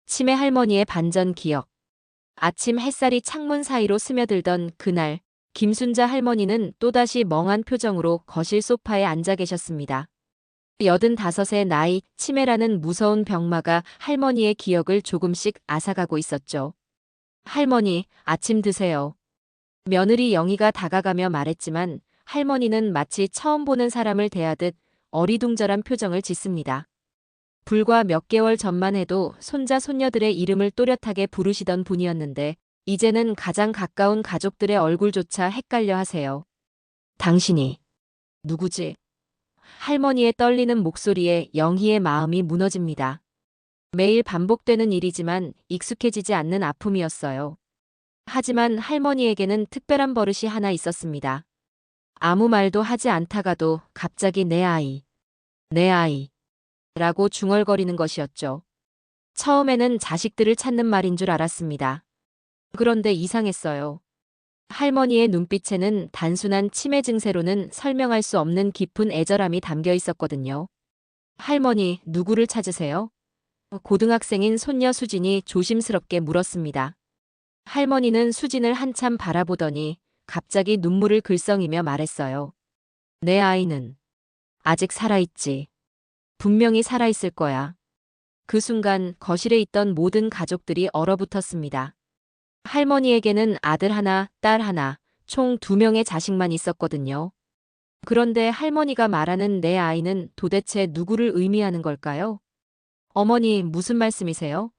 치매 할머니의 반전 기억. 아침 햇살이 창문 사이로 스며들던 그날, 김순자 할머니는 또다시 멍한 표정으로 거실 소파에 앉아 계셨습니다. 85의 나이, 치매라는 무서운 병마가 할머니의 기억을 조금씩 앗아가고 있었죠. 할머니, 아침 드세요. 며느리 영희가 다가가며 말했지만 할머니는 마치 처음 보는 사람을 대하듯 어리둥절한 표정을 짓습니다. 불과 몇 개월 전만 해도 손자 손녀들의 이름을 또렷하게 부르시던 분이었는데 이제는 가장 가까운 가족들의 얼굴조차 헷갈려 하세요. 당신이 누구지? 할머니의 떨리는 목소리에 영희의 마음이 무너집니다. 매일 반복되는 일이지만 익숙해지지 않는 아픔이었어요. 하지만 할머니에게는 특별한 버릇이 하나 있었습니다. 아무 말도 하지 않다가도 갑자기 내 아이, 내 아이 라고 중얼거리는 것이었죠. 처음에는 자식들을 찾는 말인 줄 알았습니다. 그런데 이상했어요. 할머니의 눈빛에는 단순한 치매 증세로는 설명할 수 없는 깊은 애절함이 담겨 있었거든요. 할머니, 누구를 찾으세요? 고등학생인 손녀 수진이 조심스럽게 물었습니다. 할머니는 수진을 한참 바라보더니 갑자기 눈물을 글썽이며 말했어요. 내 아이는 아직 살아있지. 분명히 살아있을 거야. 그 순간 거실에 있던 모든 가족들이 얼어붙었습니다. 할머니에게는 아들 하나, 딸 하나, 총 2명의 자식만 있었거든요. 그런데 할머니가 말하는 내 아이는 도대체 누구를 의미하는 걸까요? 어머니, 무슨 말씀이세요?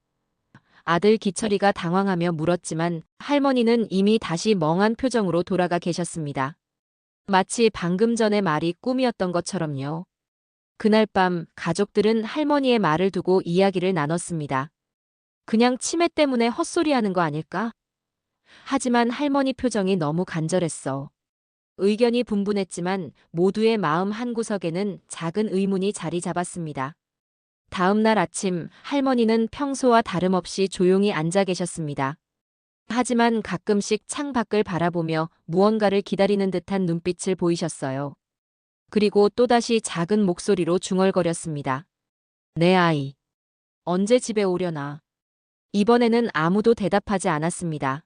아들 기철이가 당황하며 물었지만 할머니는 이미 다시 멍한 표정으로 돌아가 계셨습니다. 마치 방금 전의 말이 꿈이었던 것처럼요. 그날 밤 가족들은 할머니의 말을 두고 이야기를 나눴습니다. 그냥 치매 때문에 헛소리하는 거 아닐까? 하지만 할머니 표정이 너무 간절했어. 의견이 분분했지만 모두의 마음 한구석에는 작은 의문이 자리 잡았습니다. 다음 날 아침 할머니는 평소와 다름없이 조용히 앉아 계셨습니다. 하지만 가끔씩 창 밖을 바라보며 무언가를 기다리는 듯한 눈빛을 보이셨어요. 그리고 또다시 작은 목소리로 중얼거렸습니다. 내 아이. 언제 집에 오려나? 이번에는 아무도 대답하지 않았습니다.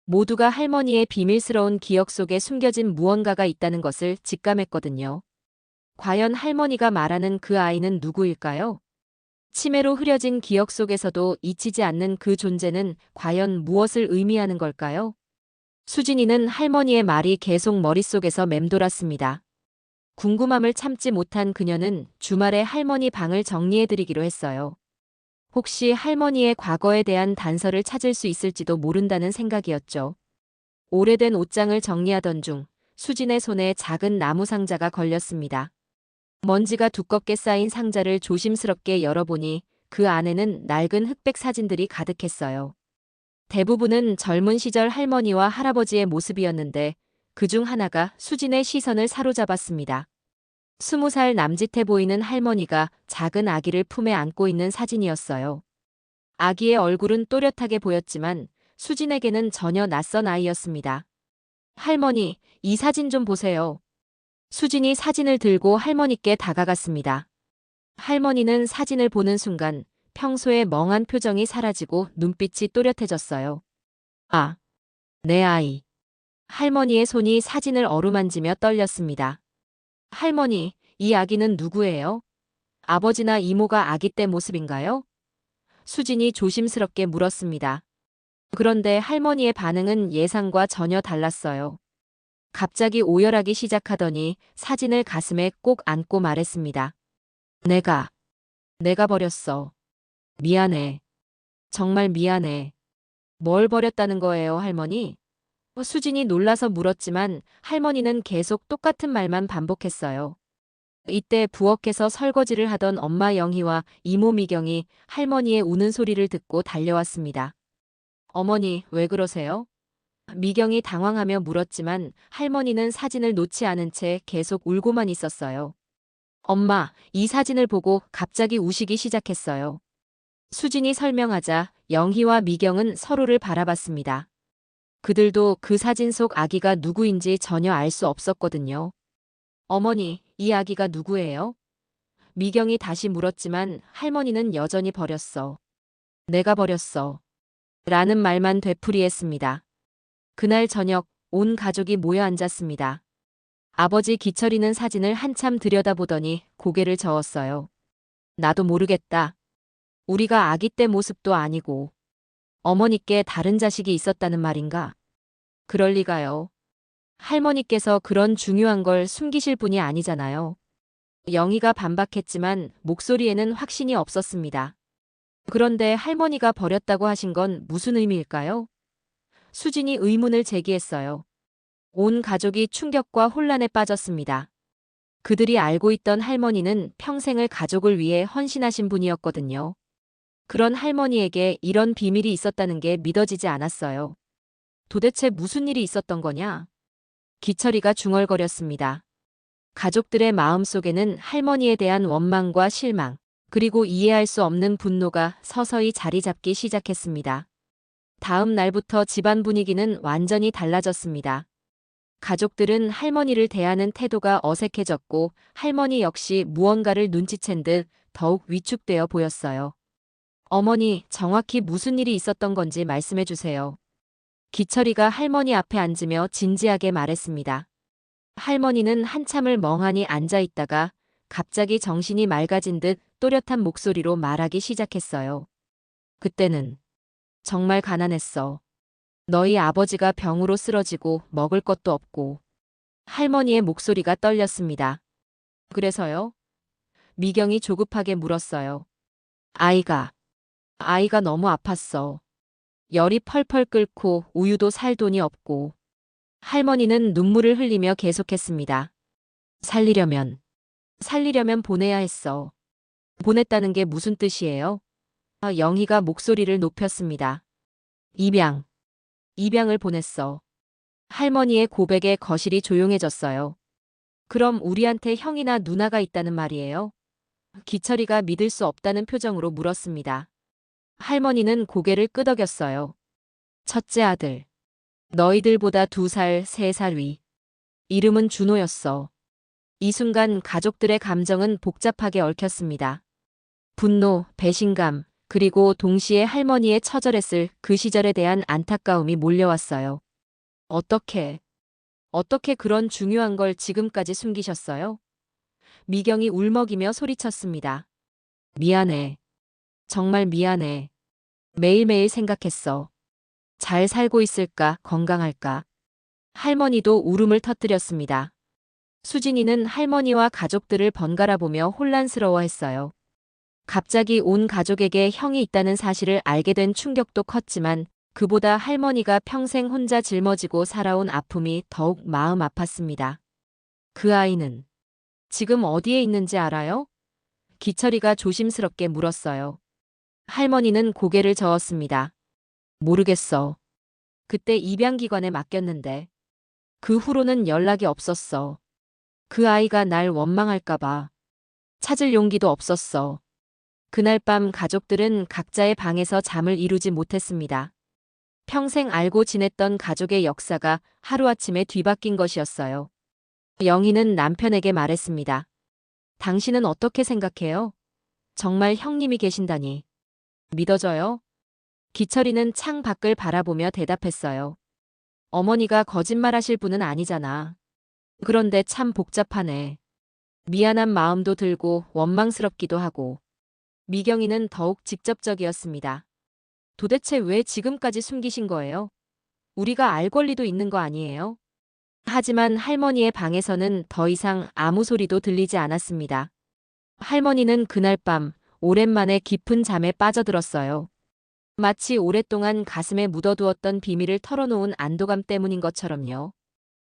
모두가 할머니의 비밀스러운 기억 속에 숨겨진 무언가가 있다는 것을 직감했거든요. 과연 할머니가 말하는 그 아이는 누구일까요? 치매로 흐려진 기억 속에서도 잊히지 않는 그 존재는 과연 무엇을 의미하는 걸까요? 수진이는 할머니의 말이 계속 머릿속에서 맴돌았습니다. 궁금함을 참지 못한 그녀는 주말에 할머니 방을 정리해드리기로 했어요. 혹시 할머니의 과거에 대한 단서를 찾을 수 있을지도 모른다는 생각이었죠. 오래된 옷장을 정리하던 중 수진의 손에 작은 나무 상자가 걸렸습니다. 먼지가 두껍게 쌓인 상자를 조심스럽게 열어보니 그 안에는 낡은 흑백 사진들이 가득했어요. 대부분은 젊은 시절 할머니와 할아버지의 모습이었는데 그중 하나가 수진의 시선을 사로잡았습니다. 20살 남짓해 보이는 할머니가 작은 아기를 품에 안고 있는 사진이었어요. 아기의 얼굴은 또렷하게 보였지만 수진에게는 전혀 낯선 아이였습니다. 할머니, 이 사진 좀 보세요. 수진이 사진을 들고 할머니께 다가갔습니다. 할머니는 사진을 보는 순간 평소의 멍한 표정이 사라지고 눈빛이 또렷해졌어요. 아, 내 아이. 할머니의 손이 사진을 어루만지며 떨렸습니다. 할머니, 이 아기는 누구예요? 아버지나 이모가 아기 때 모습인가요? 수진이 조심스럽게 물었습니다. 그런데 할머니의 반응은 예상과 전혀 달랐어요. 갑자기 오열하기 시작하더니 사진을 가슴에 꼭 안고 말했습니다. 내가 버렸어. 미안해. 정말 미안해. 뭘 버렸다는 거예요, 할머니? 수진이 놀라서 물었지만 할머니는 계속 똑같은 말만 반복했어요. 이때 부엌에서 설거지를 하던 엄마 영희와 이모 미경이 할머니의 우는 소리를 듣고 달려왔습니다. 어머니, 왜 그러세요? 미경이 당황하며 물었지만 할머니는 사진을 놓지 않은 채 계속 울고만 있었어요. 엄마, 이 사진을 보고 갑자기 우시기 시작했어요. 수진이 설명하자 영희와 미경은 서로를 바라봤습니다. 그들도 그 사진 속 아기가 누구인지 전혀 알 수 없었거든요. 어머니, 이 아기가 누구예요? 미경이 다시 물었지만 할머니는 여전히 버렸어. 내가 버렸어. 라는 말만 되풀이했습니다. 그날 저녁 온 가족이 모여 앉았습니다. 아버지 기철이는 사진을 한참 들여다보더니 고개를 저었어요. 나도 모르겠다. 우리가 아기 때 모습도 아니고 어머니께 다른 자식이 있었다는 말인가? 그럴 리가요. 할머니께서 그런 중요한 걸 숨기실 분이 아니잖아요. 영희가 반박했지만 목소리에는 확신이 없었습니다. 그런데 할머니가 버렸다고 하신 건 무슨 의미일까요? 수진이 의문을 제기했어요. 온 가족이 충격과 혼란에 빠졌습니다. 그들이 알고 있던 할머니는 평생을 가족을 위해 헌신하신 분이었거든요. 그런 할머니에게 이런 비밀이 있었다는 게 믿어지지 않았어요. 도대체 무슨 일이 있었던 거냐? 기철이가 중얼거렸습니다. 가족들의 마음속에는 할머니에 대한 원망과 실망, 그리고 이해할 수 없는 분노가 서서히 자리 잡기 시작했습니다. 다음 날부터 집안 분위기는 완전히 달라졌습니다. 가족들은 할머니를 대하는 태도가 어색해졌고 할머니 역시 무언가를 눈치챈 듯 더욱 위축되어 보였어요. 어머니, 정확히 무슨 일이 있었던 건지 말씀해 주세요. 기철이가 할머니 앞에 앉으며 진지하게 말했습니다. 할머니는 한참을 멍하니 앉아 있다가 갑자기 정신이 맑아진 듯 또렷한 목소리로 말하기 시작했어요. 그때는 정말 가난했어. 너희 아버지가 병으로 쓰러지고 먹을 것도 없고. 할머니의 목소리가 떨렸습니다. 그래서요? 미경이 조급하게 물었어요. 아이가 너무 아팠어. 열이 펄펄 끓고 우유도 살 돈이 없고. 할머니는 눈물을 흘리며 계속했습니다. 살리려면 보내야 했어. 보냈다는 게 무슨 뜻이에요? 영희가 목소리를 높였습니다. 입양을 보냈어. 할머니의 고백에 거실이 조용해졌어요. 그럼 우리한테 형이나 누나가 있다는 말이에요? 기철이가 믿을 수 없다는 표정으로 물었습니다. 할머니는 고개를 끄덕였어요. 첫째 아들. 너희들보다 2살, 3살 위. 이름은 준호였어. 이 순간 가족들의 감정은 복잡하게 얽혔습니다. 분노, 배신감, 그리고 동시에 할머니의 처절했을 그 시절에 대한 안타까움이 몰려왔어요. 어떻게 그런 중요한 걸 지금까지 숨기셨어요? 미경이 울먹이며 소리쳤습니다. 미안해. 정말 미안해. 매일매일 생각했어. 잘 살고 있을까, 건강할까. 할머니도 울음을 터뜨렸습니다. 수진이는 할머니와 가족들을 번갈아 보며 혼란스러워했어요. 갑자기 온 가족에게 형이 있다는 사실을 알게 된 충격도 컸지만 그보다 할머니가 평생 혼자 짊어지고 살아온 아픔이 더욱 마음 아팠습니다. 그 아이는 지금 어디에 있는지 알아요? 기철이가 조심스럽게 물었어요. 할머니는 고개를 저었습니다. 모르겠어. 그때 입양기관에 맡겼는데 그 후로는 연락이 없었어. 그 아이가 날 원망할까봐 찾을 용기도 없었어. 그날 밤 가족들은 각자의 방에서 잠을 이루지 못했습니다. 평생 알고 지냈던 가족의 역사가 하루아침에 뒤바뀐 것이었어요. 영희는 남편에게 말했습니다. 당신은 어떻게 생각해요? 정말 형님이 계신다니. 믿어져요? 기철이는 창 밖을 바라보며 대답했어요. 어머니가 거짓말하실 분은 아니잖아. 그런데 참 복잡하네. 미안한 마음도 들고 원망스럽기도 하고. 미경이는 더욱 직접적이었습니다. 도대체 왜 지금까지 숨기신 거예요? 우리가 알 권리도 있는 거 아니에요? 하지만 할머니의 방에서는 더 이상 아무 소리도 들리지 않았습니다. 할머니는 그날 밤 오랜만에 깊은 잠에 빠져들었어요. 마치 오랫동안 가슴에 묻어두었던 비밀을 털어놓은 안도감 때문인 것처럼요.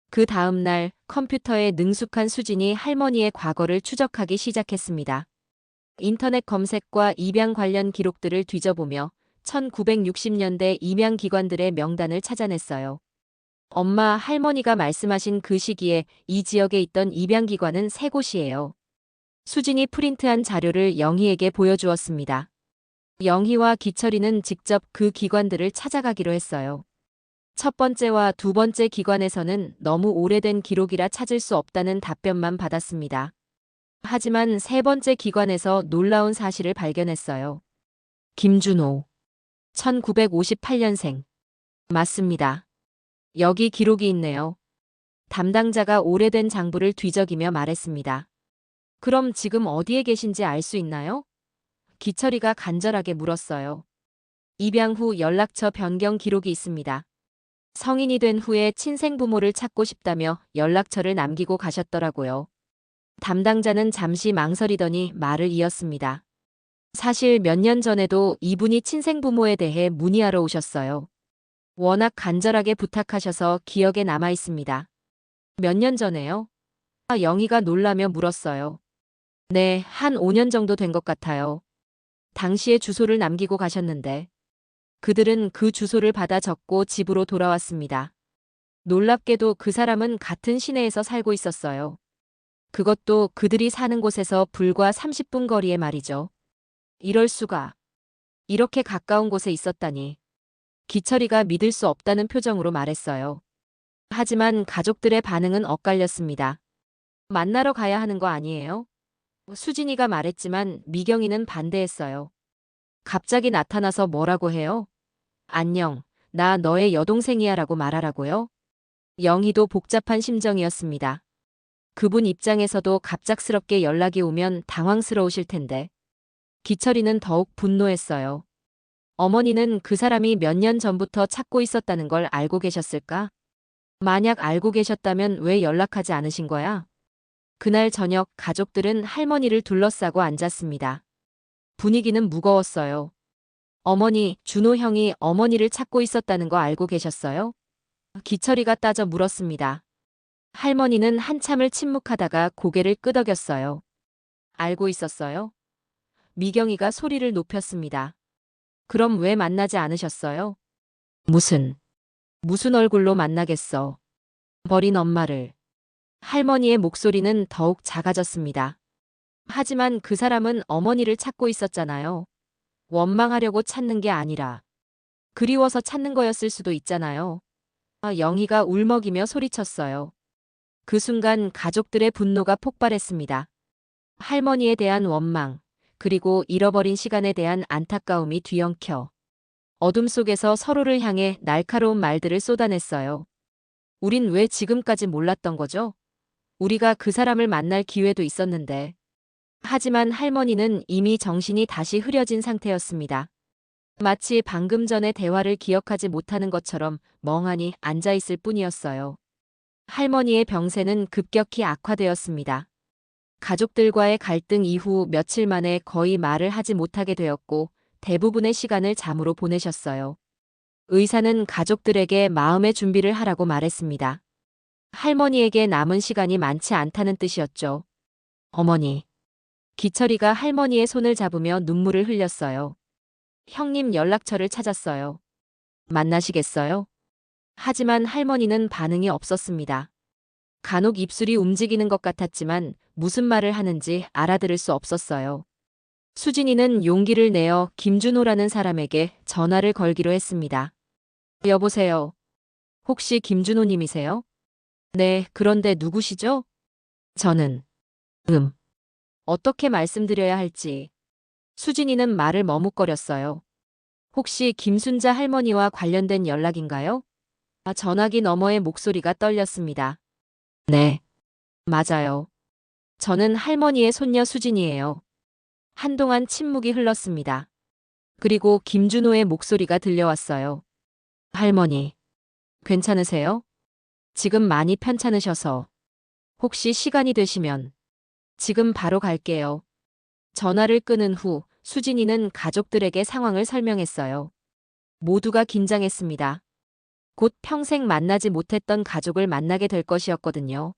그 다음 날 컴퓨터에 능숙한 수진이 할머니의 과거를 추적하기 시작했습니다. 인터넷 검색과 입양 관련 기록들을 뒤져보며 1960년대 입양기관들의 명단을 찾아냈어요. 엄마, 할머니가 말씀하신 그 시기에 이 지역에 있던 입양기관은 3곳이에요. 수진이 프린트한 자료를 영희에게 보여주었습니다. 영희와 기철이는 직접 그 기관들을 찾아가기로 했어요. 첫 번째와 두 번째 기관에서는 너무 오래된 기록이라 찾을 수 없다는 답변만 받았습니다. 하지만 세 번째 기관에서 놀라운 사실을 발견했어요. 김준호 1958년생. 맞습니다. 여기 기록이 있네요. 담당자가 오래된 장부를 뒤적이며 말했습니다. 그럼 지금 어디에 계신지 알 수 있나요? 기철이가 간절하게 물었어요. 입양 후 연락처 변경 기록이 있습니다. 성인이 된 후에 친생 부모를 찾고 싶다며 연락처를 남기고 가셨더라고요. 담당자는 잠시 망설이더니 말을 이었습니다. 사실 몇 년 전에도 이분이 친생 부모에 대해 문의하러 오셨어요. 워낙 간절하게 부탁하셔서 기억에 남아 있습니다. 몇 년 전에요? 영희가 놀라며 물었어요. 네, 한 5년 정도 된 것 같아요. 당시에 주소를 남기고 가셨는데 그들은 그 주소를 받아 적고 집으로 돌아왔습니다. 놀랍게도 그 사람은 같은 시내에서 살고 있었어요. 그것도 그들이 사는 곳에서 불과 30분 거리에 말이죠. 이럴 수가. 이렇게 가까운 곳에 있었다니. 기철이가 믿을 수 없다는 표정으로 말했어요. 하지만 가족들의 반응은 엇갈렸습니다. 만나러 가야 하는 거 아니에요? 수진이가 말했지만 미경이는 반대했어요. 갑자기 나타나서 뭐라고 해요? 안녕, 나 너의 여동생이야 라고 말하라고요? 영희도 복잡한 심정이었습니다. 그분 입장에서도 갑작스럽게 연락이 오면 당황스러우실 텐데. 기철이는 더욱 분노했어요. 어머니는 그 사람이 몇 년 전부터 찾고 있었다는 걸 알고 계셨을까? 만약 알고 계셨다면 왜 연락하지 않으신 거야? 그날 저녁 가족들은 할머니를 둘러싸고 앉았습니다. 분위기는 무거웠어요. 어머니, 준호 형이 어머니를 찾고 있었다는 거 알고 계셨어요? 기철이가 따져 물었습니다. 할머니는 한참을 침묵하다가 고개를 끄덕였어요. 알고 있었어요? 미경이가 소리를 높였습니다. 그럼 왜 만나지 않으셨어요? 무슨 얼굴로 만나겠어. 버린 엄마를. 할머니의 목소리는 더욱 작아졌습니다. 하지만 그 사람은 어머니를 찾고 있었잖아요. 원망하려고 찾는 게 아니라 그리워서 찾는 거였을 수도 있잖아요. 영희가 울먹이며 소리쳤어요. 그 순간 가족들의 분노가 폭발했습니다. 할머니에 대한 원망, 그리고 잃어버린 시간에 대한 안타까움이 뒤엉켜 어둠 속에서 서로를 향해 날카로운 말들을 쏟아냈어요. 우린 왜 지금까지 몰랐던 거죠? 우리가 그 사람을 만날 기회도 있었는데. 하지만 할머니는 이미 정신이 다시 흐려진 상태였습니다. 마치 방금 전의 대화를 기억하지 못하는 것처럼 멍하니 앉아있을 뿐이었어요. 할머니의 병세는 급격히 악화되었습니다. 가족들과의 갈등 이후 며칠 만에 거의 말을 하지 못하게 되었고 대부분의 시간을 잠으로 보내셨어요. 의사는 가족들에게 마음의 준비를 하라고 말했습니다. 할머니에게 남은 시간이 많지 않다는 뜻이었죠. 어머니. 기철이가 할머니의 손을 잡으며 눈물을 흘렸어요. 형님 연락처를 찾았어요. 만나시겠어요? 하지만 할머니는 반응이 없었습니다. 간혹 입술이 움직이는 것 같았지만 무슨 말을 하는지 알아들을 수 없었어요. 수진이는 용기를 내어 김준호라는 사람에게 전화를 걸기로 했습니다. 여보세요. 혹시 김준호님이세요? 네, 그런데 누구시죠? 저는 어떻게 말씀드려야 할지. 수진이는 말을 머뭇거렸어요. 혹시 김순자 할머니와 관련된 연락인가요? 전화기 너머의 목소리가 떨렸습니다. 네, 맞아요. 저는 할머니의 손녀 수진이에요. 한동안 침묵이 흘렀습니다. 그리고 김준호의 목소리가 들려왔어요. 할머니, 괜찮으세요? 지금 많이 편찮으셔서. 혹시 시간이 되시면 지금 바로 갈게요. 전화를 끊은 후 수진이는 가족들에게 상황을 설명했어요. 모두가 긴장했습니다. 곧 평생 만나지 못했던 가족을 만나게 될 것이었거든요.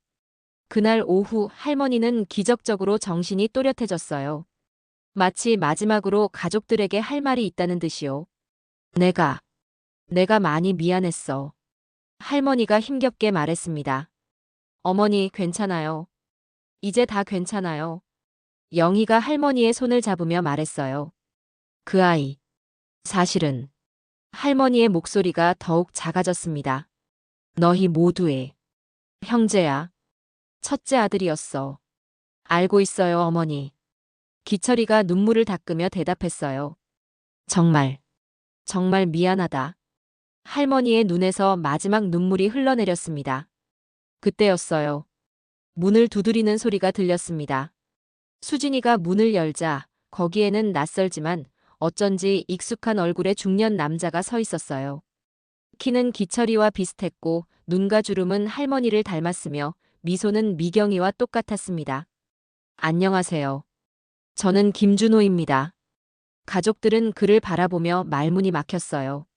그날 오후 할머니는 기적적으로 정신이 또렷해졌어요. 마치 마지막으로 가족들에게 할 말이 있다는 듯이요. 내가 많이 미안했어. 할머니가 힘겹게 말했습니다. 어머니, 괜찮아요. 이제 다 괜찮아요. 영희가 할머니의 손을 잡으며 말했어요. 그 아이. 사실은 할머니의 목소리가 더욱 작아졌습니다. 너희 모두의 형제야. 첫째 아들이었어. 알고 있어요, 어머니. 기철이가 눈물을 닦으며 대답했어요. 정말. 정말 미안하다. 할머니의 눈에서 마지막 눈물이 흘러내렸습니다. 그때였어요. 문을 두드리는 소리가 들렸습니다. 수진이가 문을 열자 거기에는 낯설지만 어쩐지 익숙한 얼굴의 중년 남자가 서 있었어요. 키는 기철이와 비슷했고 눈과 주름은 할머니를 닮았으며 미소는 미경이와 똑같았습니다. 안녕하세요. 저는 김준호입니다. 가족들은 그를 바라보며 말문이 막혔어요.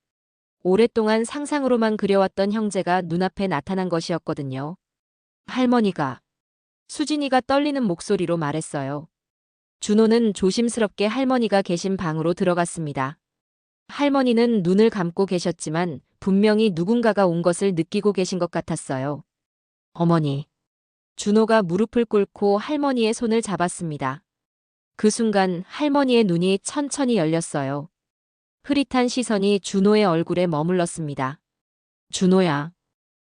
오랫동안 상상으로만 그려왔던 형제가 눈앞에 나타난 것이었거든요. 할머니가. 수진이가 떨리는 목소리로 말했어요. 준호는 조심스럽게 할머니가 계신 방으로 들어갔습니다. 할머니는 눈을 감고 계셨지만 분명히 누군가가 온 것을 느끼고 계신 것 같았어요. 어머니. 준호가 무릎을 꿇고 할머니의 손을 잡았습니다. 그 순간 할머니의 눈이 천천히 열렸어요. 흐릿한 시선이 준호의 얼굴에 머물렀습니다. 준호야.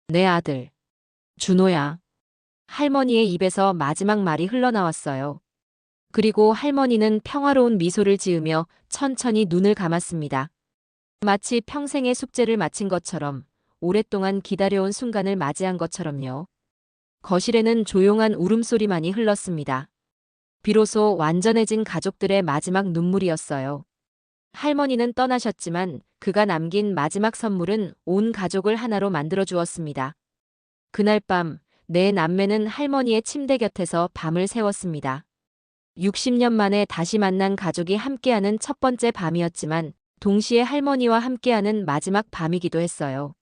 내 아들. 준호야. 할머니의 입에서 마지막 말이 흘러나왔어요. 그리고 할머니는 평화로운 미소를 지으며 천천히 눈을 감았습니다. 마치 평생의 숙제를 마친 것처럼, 오랫동안 기다려온 순간을 맞이한 것처럼요. 거실에는 조용한 울음소리만이 흘렀습니다. 비로소 완전해진 가족들의 마지막 눈물이었어요. 할머니는 떠나셨지만 그가 남긴 마지막 선물은 온 가족을 하나로 만들어 주었습니다. 그날 밤, 내 남매는 할머니의 침대 곁에서 밤을 새웠습니다. 60년 만에 다시 만난 가족이 함께하는 첫 번째 밤이었지만 동시에 할머니와 함께하는 마지막 밤이기도 했어요.